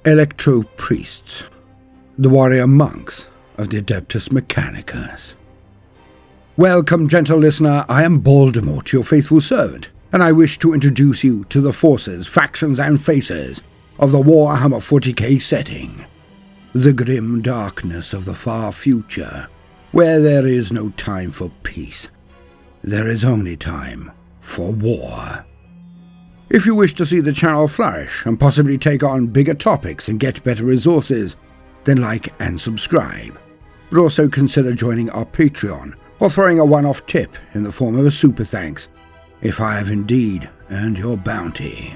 Electro Priests, the warrior monks of the Adeptus Mechanicus. Welcome, gentle listener, I am Baldermort, your faithful servant, and I wish to introduce you to the forces, factions, and faces of the Warhammer 40k setting. The grim darkness of the far future, where there is no time for peace. There is only time for war. If you wish to see the channel flourish and possibly take on bigger topics and get better resources, then like and subscribe. But also consider joining our Patreon or throwing a one-off tip in the form of a super thanks, if I have indeed earned your bounty.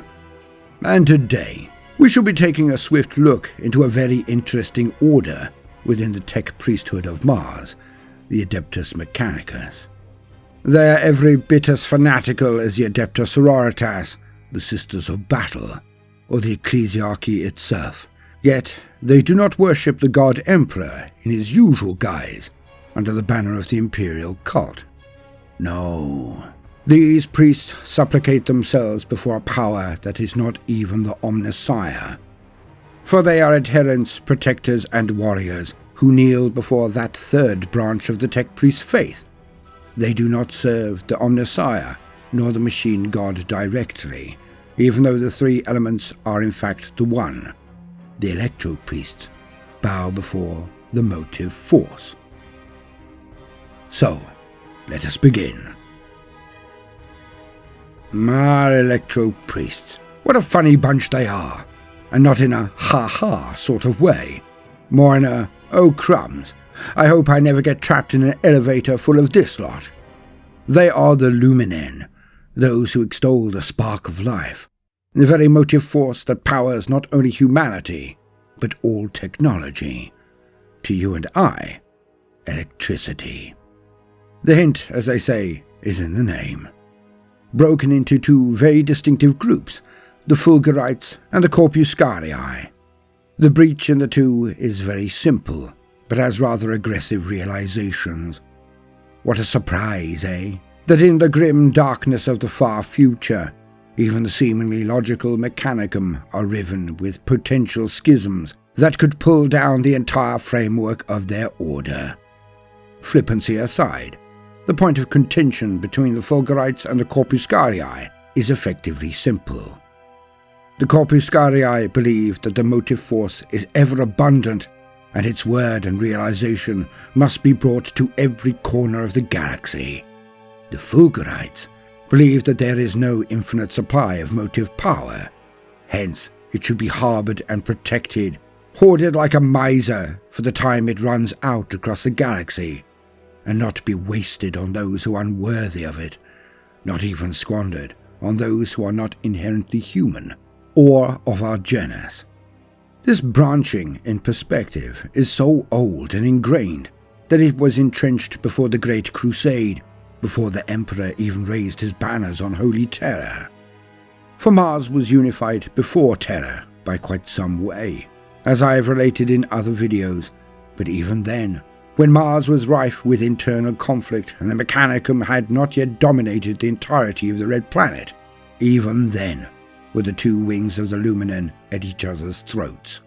And today, we shall be taking a swift look into a very interesting order within the tech priesthood of Mars, the Adeptus Mechanicus. They are every bit as fanatical as the Adeptus Sororitas, the Sisters of Battle, or the Ecclesiarchy itself, yet they do not worship the god Emperor in his usual guise under the banner of the imperial cult. No, these priests supplicate themselves before a power that is not even the Omnissiah, for they are adherents, protectors, and warriors who kneel before that third branch of the tech priest faith. They do not serve the Omnissiah nor the machine god directly, even though the three elements are in fact the one. The Electro Priests bow before the motive force. So, let us begin. My Electro Priests, what a funny bunch they are, and not in a ha-ha sort of way, more in a, oh crumbs, I hope I never get trapped in an elevator full of this lot. They are the Luminen, those who extol the spark of life, the very motive force that powers not only humanity, but all technology. To you and I, electricity. The hint, as I say, is in the name. Broken into two very distinctive groups, the Fulgarites and the Corpuscari. The breach in the two is very simple, but has rather aggressive realizations. What a surprise, eh? That in the grim darkness of the far future, even the seemingly logical mechanicum are riven with potential schisms that could pull down the entire framework of their order. Flippancy aside, the point of contention between the Fulgarites and the Corpuscari is effectively simple. The Corpuscari believe that the motive force is ever abundant, and its word and realization must be brought to every corner of the galaxy. The Fulgarites believe that there is no infinite supply of motive power, hence it should be harbored and protected, hoarded like a miser for the time it runs out across the galaxy, and not be wasted on those who are unworthy of it, not even squandered on those who are not inherently human or of our genus. This branching in perspective is so old and ingrained that it was entrenched before the Great Crusade, before the Emperor even raised his banners on Holy Terror. For Mars was unified before Terror by quite some way, as I have related in other videos, but even then, when Mars was rife with internal conflict and the Mechanicum had not yet dominated the entirety of the Red Planet, even then were the two wings of the Luminen at each other's throats.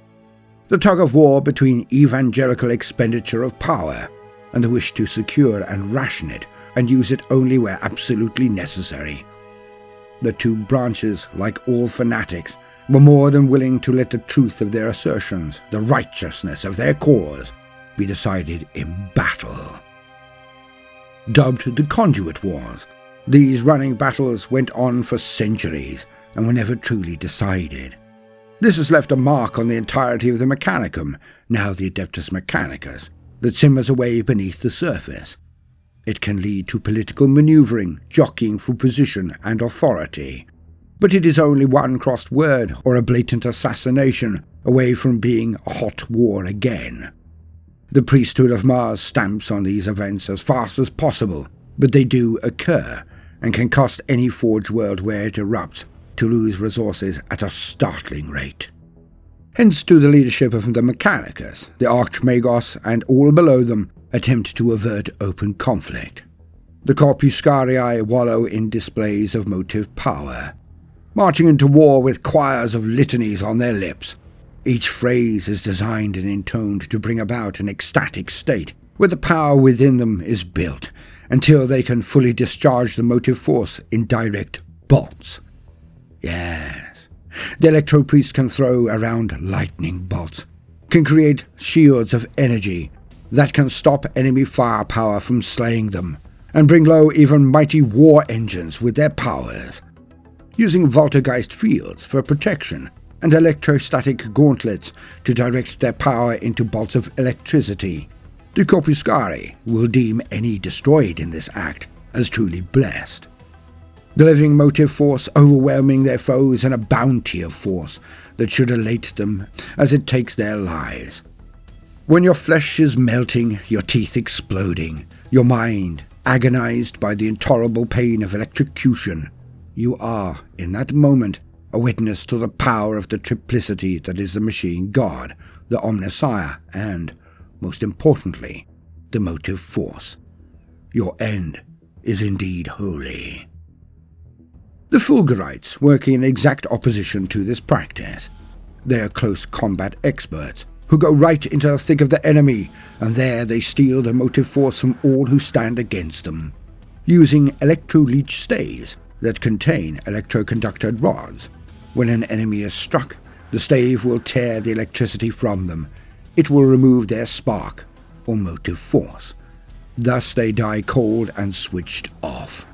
The tug-of-war between evangelical expenditure of power and the wish to secure and ration it and use it only where absolutely necessary. The two branches, like all fanatics, were more than willing to let the truth of their assertions, the righteousness of their cause, be decided in battle. Dubbed the Conduit Wars, these running battles went on for centuries and were never truly decided. This has left a mark on the entirety of the Mechanicum, now the Adeptus Mechanicus, that simmers away beneath the surface. It can lead to political maneuvering, jockeying for position and authority, but it is only one crossed word or a blatant assassination away from being a hot war again. The priesthood of Mars stamps on these events as fast as possible, but they do occur, and can cost any forged world where it erupts to lose resources at a startling rate. Hence to the leadership of the Mechanicus, the Archmagos and all below them attempt to avert open conflict. The Corpuscari wallow in displays of motive power, marching into war with choirs of litanies on their lips, Each phrase is designed and intoned to bring about an ecstatic state, where the power within them is built, until they can fully discharge the motive force in direct bolts. Yes, the Electro Priest can throw around lightning bolts, can create shields of energy that can stop enemy firepower from slaying them, and bring low even mighty war engines with their powers. Using Voltgeist fields for protection, and electrostatic gauntlets to direct their power into bolts of electricity, the Corpuscari will deem any destroyed in this act as truly blessed. The living motive force overwhelming their foes in a bounty of force that should elate them as it takes their lives. When your flesh is melting, your teeth exploding, your mind agonized by the intolerable pain of electrocution, you are, in that moment, a witness to the power of the triplicity that is the machine god, the Omnissiah, and, most importantly, the motive force. Your end is indeed holy. The Fulgarites work in exact opposition to this practice. They are close combat experts who go right into the thick of the enemy, and there they steal the motive force from all who stand against them. Using electro-leech staves that contain electroconductor rods, when an enemy is struck, the stave will tear the electricity from them. It will remove their spark, or motive force. Thus they die cold and switched off.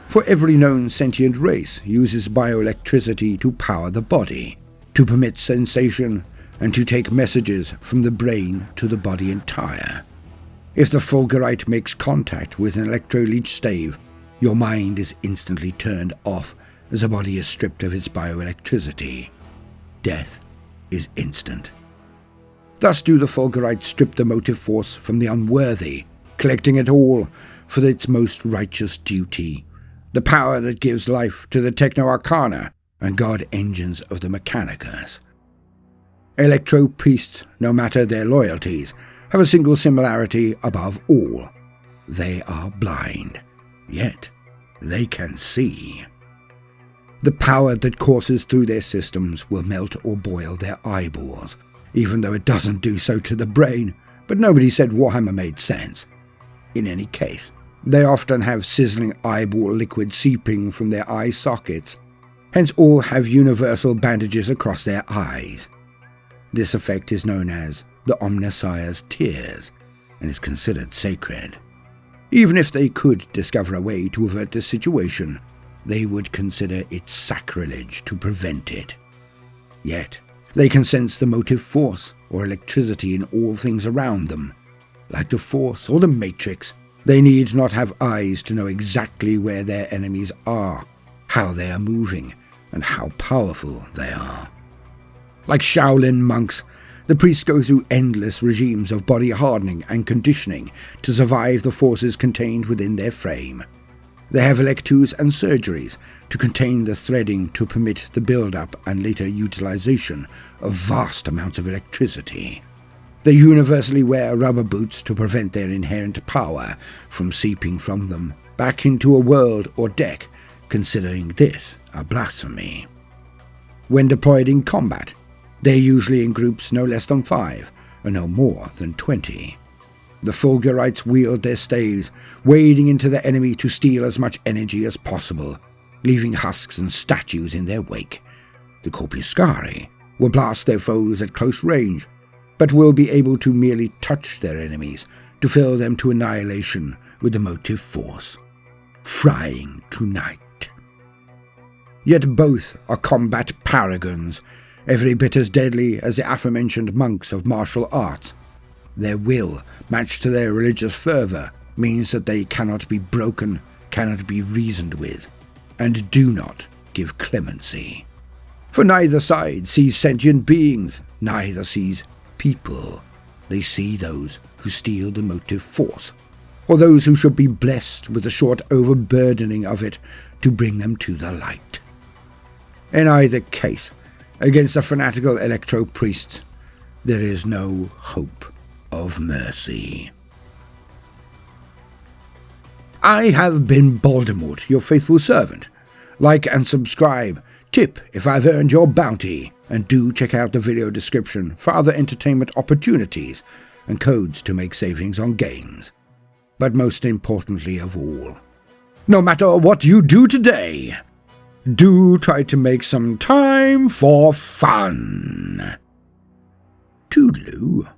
For every known sentient race uses bioelectricity to power the body, to permit sensation, and to take messages from the brain to the body entire. If the Fulgarite makes contact with an electro-leech stave, your mind is instantly turned off as the body is stripped of its bioelectricity. Death is instant. Thus do the Fulgarites strip the motive force from the unworthy, collecting it all for its most righteous duty, the power that gives life to the Techno-Arcana and God engines of the Mechanicus. Electro Priests, no matter their loyalties, have a single similarity above all. They are blind, yet they can see. The power that courses through their systems will melt or boil their eyeballs, even though it doesn't do so to the brain, but nobody said Warhammer made sense. In any case, they often have sizzling eyeball liquid seeping from their eye sockets, hence all have universal bandages across their eyes. This effect is known as the Omnissiah's tears, and is considered sacred. Even if they could discover a way to avert this situation, they would consider it sacrilege to prevent it. Yet, they can sense the motive force or electricity in all things around them. Like the Force or the Matrix, they need not have eyes to know exactly where their enemies are, how they are moving, and how powerful they are. Like Shaolin monks, the priests go through endless regimes of body hardening and conditioning to survive the forces contained within their frame. They have electus and surgeries to contain the threading to permit the build-up and later utilization of vast amounts of electricity. They universally wear rubber boots to prevent their inherent power from seeping from them back into a world or deck, considering this a blasphemy. When deployed in combat, they are usually in groups no less than 5, and no more than 20. The Fulgarites wield their staves, wading into the enemy to steal as much energy as possible, leaving husks and statues in their wake. The Corpuscari will blast their foes at close range, but will be able to merely touch their enemies to fill them to annihilation with the motive force, frying tonight. Yet both are combat paragons, every bit as deadly as the aforementioned monks of martial arts. Their will, matched to their religious fervour, means that they cannot be broken, cannot be reasoned with, and do not give clemency. For neither side sees sentient beings, neither sees people. They see those who steal the motive force, or those who should be blessed with the short overburdening of it to bring them to the light. In either case, against the fanatical Electro Priests, there is no hope of mercy. I have been Baldermort, your faithful servant. Like and subscribe Tip if I've earned your bounty, and do check out the video description for other entertainment opportunities and codes to make savings on games. But most importantly of all, no matter what you do today, do try to make some time for fun. Toodaloo.